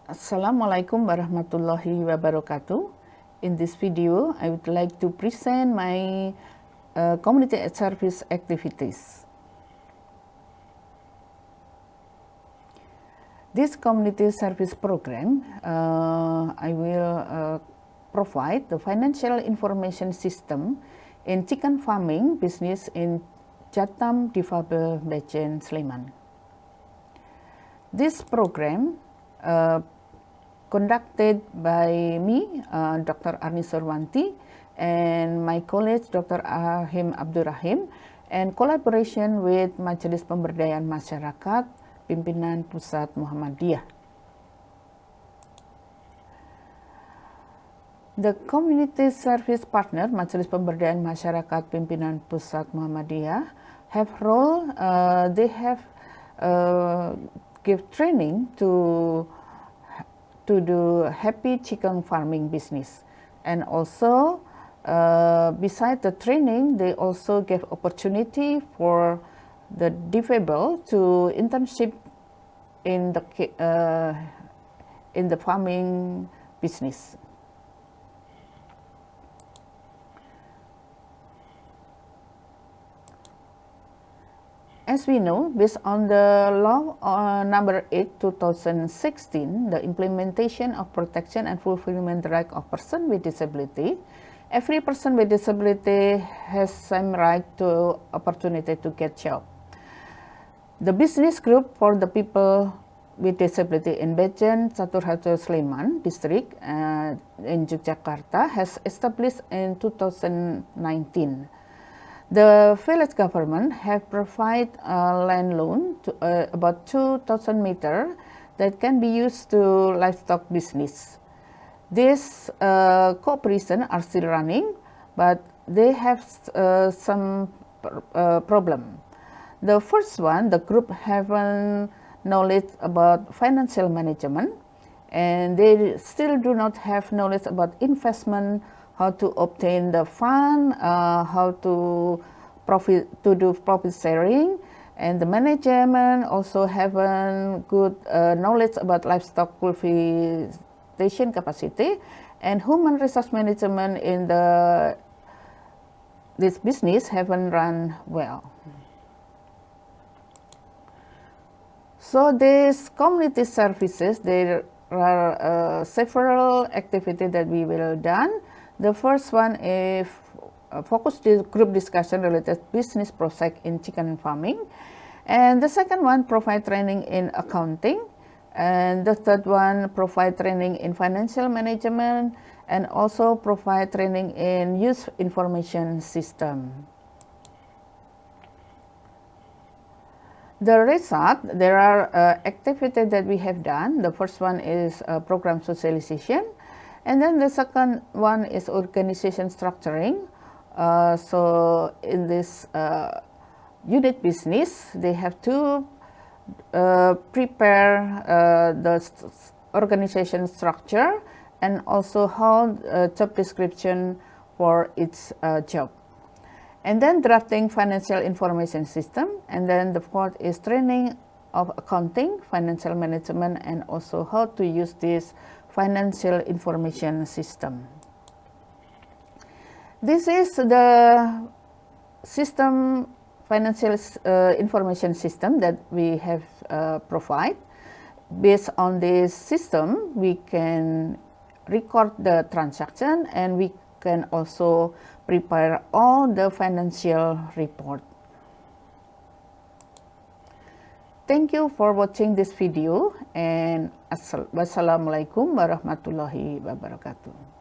Assalamualaikum warahmatullahi wabarakatuh. In this video, I would like to present my community service activities. This community service program, I will provide the financial information system in chicken farming business in Jatam Difabel Bejen Sleman. This program conducted by me, Dr. Arni Surwanti, and my colleague, Dr. Ahim Abdurrahim, and collaboration with Majelis Pemberdayaan Masyarakat, Pimpinan Pusat Muhammadiyah. The community service partner, Majelis Pemberdayaan Masyarakat, Pimpinan Pusat Muhammadiyah, have role, they have give training to do happy chicken farming business, and also beside the training, they also give opportunity for the difabel to internship in the farming business. As we know, based on the law number 8, 2016, the implementation of protection and fulfillment right of person with disability, every person with disability has same right to opportunity to get job. The business group for the people with disability in Bejen, Caturharjo Sleman district in Yogyakarta has established in 2019. The village government have provided a land loan to about 2,000 meters that can be used to livestock business. These cooperation are still running, but they have some problem. The first one, the group haven't knowledge about financial management, and they still do not have knowledge about investment, how to obtain the fund, how to do profit sharing, and the management also haven't good knowledge about livestock cultivation capacity, and human resource management in this business haven't run well. So these community services, there are several activities that we will done. The first one is focus group discussion related business project in chicken farming, and the second one provide training in accounting, and the third one provide training in financial management, and also provide training in youth information system. The result, there are activities that we have done. The first one is program socialization, and then the second one is organization structuring. So in this unit business, they have to prepare the organization structure and also how job description for its job. And then drafting financial information system, and then the fourth is training of accounting, financial management, and also how to use this financial information system. This is the system, financial information system that we have provide. Based on this system, we can record the transaction, and we can also prepare all the financial report. Thank you for watching this video, and wassalamualaikum warahmatullahi wabarakatuh.